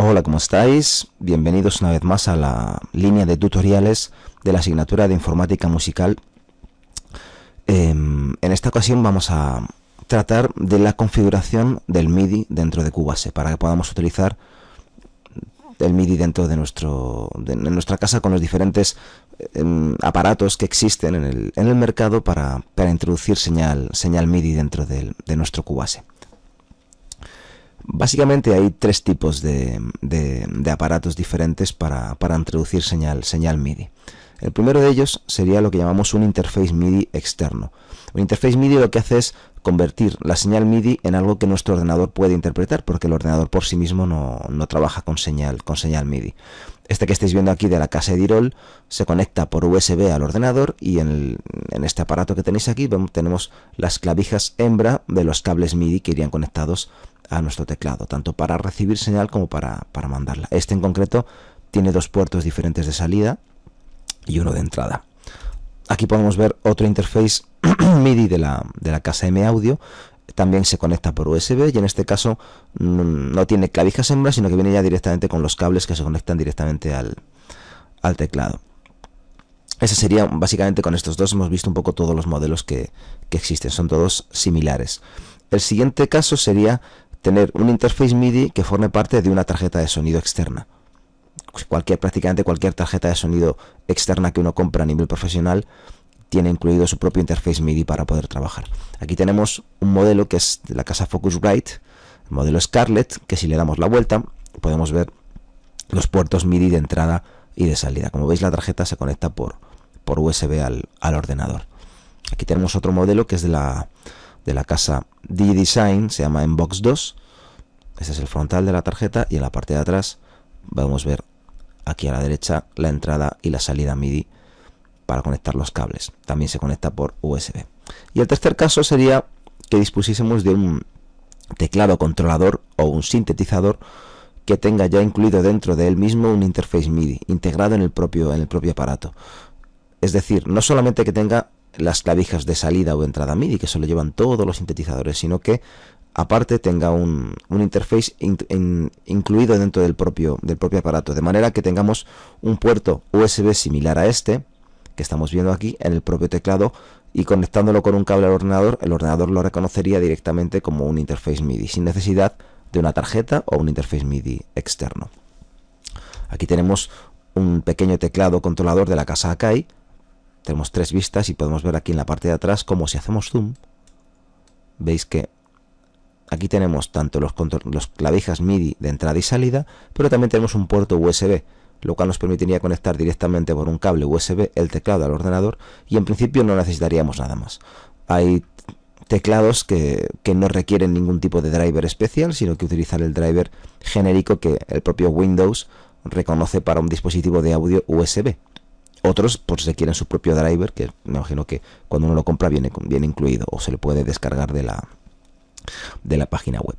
Hola, ¿cómo estáis? Bienvenidos una vez más a la línea de tutoriales de la asignatura de informática musical. En esta ocasión vamos a tratar de la configuración del MIDI dentro de Cubase para que podamos utilizar el MIDI dentro de nuestra casa con los diferentes aparatos que existen en el mercado para introducir señal MIDI dentro de nuestro Cubase. Básicamente hay tres tipos de aparatos diferentes para introducir señal MIDI. El primero de ellos sería lo que llamamos un interface MIDI externo. Un interface MIDI lo que hace es convertir la señal MIDI en algo que nuestro ordenador puede interpretar, porque el ordenador por sí mismo no trabaja con señal MIDI. Este que estáis viendo aquí de la casa Edirol se conecta por USB al ordenador y en este aparato que tenéis aquí tenemos las clavijas hembra de los cables MIDI que irían conectados a nuestro teclado, tanto para recibir señal como para mandarla. Este en concreto tiene dos puertos diferentes de salida y uno de entrada. Aquí podemos ver otro interface MIDI de la casa M Audio. También se conecta por USB y en este caso no tiene clavijas hembra, sino que viene ya directamente con los cables que se conectan directamente al teclado. Ese sería básicamente, con estos dos hemos visto un poco todos los modelos que existen, son todos similares. El siguiente caso sería tener un interface MIDI que forme parte de una tarjeta de sonido externa. Prácticamente cualquier tarjeta de sonido externa que uno compra a nivel profesional tiene incluido su propio interface MIDI para poder trabajar. Aquí tenemos un modelo que es de la casa Focusrite, el modelo Scarlett, que si le damos la vuelta podemos ver los puertos MIDI de entrada y de salida. Como veis, la tarjeta se conecta por USB al ordenador. Aquí tenemos otro modelo que es de la casa DigiDesign, se llama Mbox 2. Este es el frontal de la tarjeta y en la parte de atrás podemos ver aquí a la derecha la entrada y la salida MIDI para conectar los cables. También se conecta por USB. Y el tercer caso sería que dispusiésemos de un teclado controlador o un sintetizador que tenga ya incluido dentro de él mismo un interface MIDI integrado en el propio aparato. Es decir, no solamente que tenga las clavijas de salida o entrada MIDI, que eso lo llevan todos los sintetizadores, sino que aparte tenga un interface incluido dentro del propio aparato, de manera que tengamos un puerto USB similar a este que estamos viendo aquí en el propio teclado, y conectándolo con un cable al ordenador, el ordenador lo reconocería directamente como un interface MIDI sin necesidad de una tarjeta o un interface MIDI externo. Aquí tenemos un pequeño teclado controlador de la casa Akai. Tenemos tres vistas y podemos ver aquí en la parte de atrás como, si hacemos zoom, veis que aquí tenemos tanto los clavijas MIDI de entrada y salida, pero también tenemos un puerto USB, lo cual nos permitiría conectar directamente por un cable USB el teclado al ordenador, y en principio no necesitaríamos nada más. Hay teclados que no requieren ningún tipo de driver especial, sino que utilizar el driver genérico que el propio Windows reconoce para un dispositivo de audio USB. Otros pues requieren su propio driver, que me imagino que cuando uno lo compra viene incluido o se le puede descargar de la página web.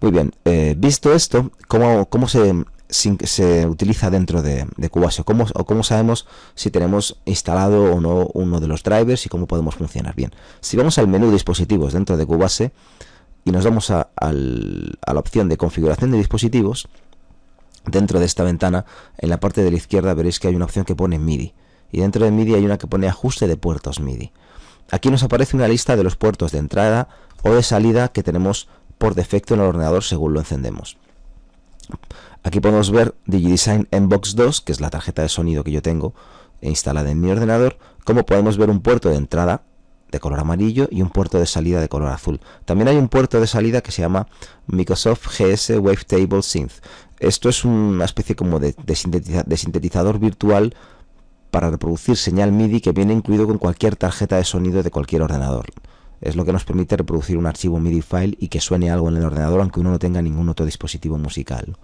Muy bien, visto esto, ¿cómo se utiliza dentro de Cubase? ¿Cómo sabemos si tenemos instalado o no uno de los drivers y cómo podemos funcionar? Bien, si vamos al menú dispositivos dentro de Cubase y nos vamos a la opción de configuración de dispositivos, dentro de esta ventana, en la parte de la izquierda veréis que hay una opción que pone MIDI, y dentro de MIDI hay una que pone ajuste de puertos MIDI. Aquí nos aparece una lista de los puertos de entrada o de salida que tenemos por defecto en el ordenador según lo encendemos. Aquí podemos ver DigiDesign Mbox 2, que es la tarjeta de sonido que yo tengo instalada en mi ordenador. Como podemos ver, un puerto de entrada de color amarillo y un puerto de salida de color azul. También hay un puerto de salida que se llama Microsoft GS Wavetable Synth. Esto es una especie como de sintetizador virtual para reproducir señal MIDI que viene incluido con cualquier tarjeta de sonido de cualquier ordenador. Es lo que nos permite reproducir un archivo MIDI file y que suene algo en el ordenador aunque uno no tenga ningún otro dispositivo musical.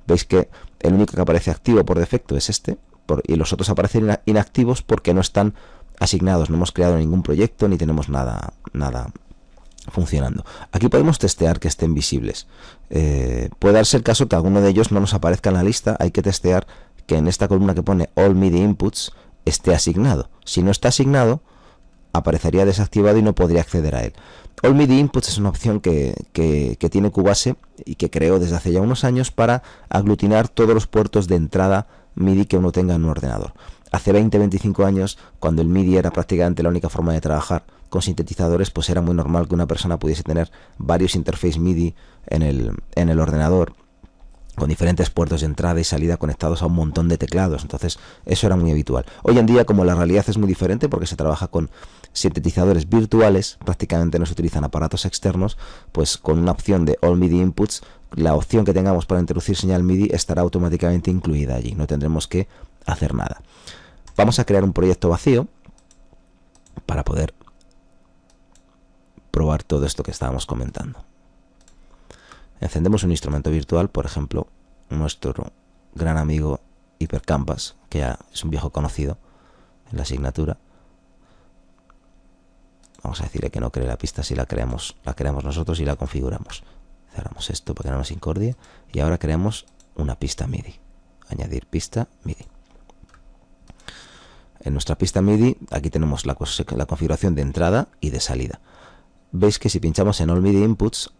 Veis que el único que aparece activo por defecto es este, y los otros aparecen inactivos porque no están asignados, no hemos creado ningún proyecto ni tenemos nada funcionando. Aquí podemos testear que estén visibles. Puede darse el caso que alguno de ellos no nos aparezca en la lista. Hay que testear que en esta columna que pone All MIDI Inputs esté asignado. Si no está asignado, aparecería desactivado y no podría acceder a él. All MIDI Inputs es una opción que tiene Cubase y que creó desde hace ya unos años para aglutinar todos los puertos de entrada MIDI que uno tenga en un ordenador. Hace 20-25 años, cuando el MIDI era prácticamente la única forma de trabajar con sintetizadores, pues era muy normal que una persona pudiese tener varios interfaces MIDI en el ordenador, con diferentes puertos de entrada y salida conectados a un montón de teclados. Entonces eso era muy habitual. Hoy en día, como la realidad es muy diferente porque se trabaja con sintetizadores virtuales, prácticamente no se utilizan aparatos externos, pues con una opción de All MIDI Inputs, la opción que tengamos para introducir señal MIDI estará automáticamente incluida allí, no tendremos que hacer nada. Vamos a crear un proyecto vacío para poder probar todo esto que estábamos comentando. Encendemos un instrumento virtual, por ejemplo, nuestro gran amigo HyperCanvas, que ya es un viejo conocido en la asignatura. Vamos a decirle que no cree la pista si la creamos nosotros y la configuramos. Cerramos esto para que no nos incordie y ahora creamos una pista MIDI. Añadir pista MIDI. En nuestra pista MIDI aquí tenemos la configuración de entrada y de salida. Veis que si pinchamos en All MIDI Inputs,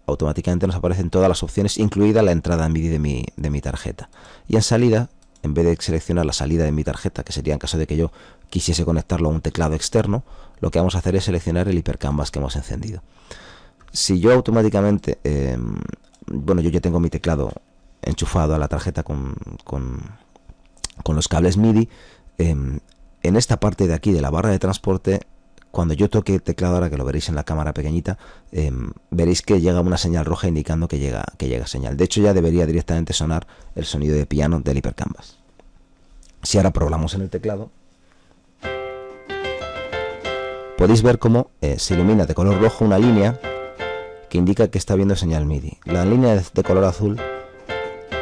automáticamente nos aparecen todas las opciones, incluida la entrada MIDI de mi tarjeta. Y en salida, en vez de seleccionar la salida de mi tarjeta, que sería en caso de que yo quisiese conectarlo a un teclado externo, lo que vamos a hacer es seleccionar el HyperCanvas que hemos encendido. Si yo automáticamente, bueno, yo ya tengo mi teclado enchufado a la tarjeta con los cables MIDI, en esta parte de aquí de la barra de transporte, cuando yo toque el teclado, ahora que lo veréis en la cámara pequeñita, veréis que llega una señal roja indicando que llega señal. De hecho, ya debería directamente sonar el sonido de piano del HyperCanvas. Si ahora probamos en el teclado, podéis ver cómo se ilumina de color rojo una línea que indica que está viendo señal MIDI. La línea de color azul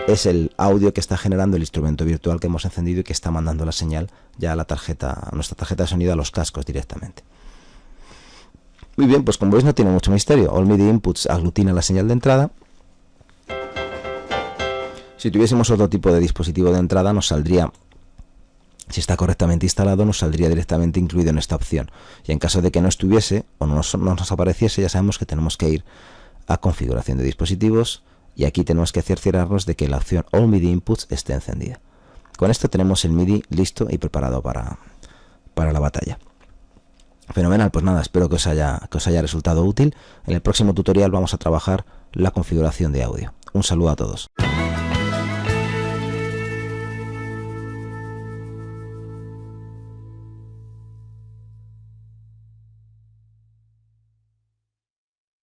es el audio que está generando el instrumento virtual que hemos encendido y que está mandando la señal ya a nuestra tarjeta de sonido, a los cascos directamente. Muy bien, pues como veis no tiene mucho misterio. All MIDI Inputs aglutina la señal de entrada. Si tuviésemos otro tipo de dispositivo de entrada, nos saldría, si está correctamente instalado, nos saldría directamente incluido en esta opción. Y en caso de que no estuviese o no nos apareciese, ya sabemos que tenemos que ir a configuración de dispositivos y aquí tenemos que cerciorarnos de que la opción All MIDI Inputs esté encendida. Con esto tenemos el MIDI listo y preparado para la batalla. Fenomenal, pues nada, espero que os haya resultado útil. En el próximo tutorial vamos a trabajar la configuración de audio. Un saludo a todos.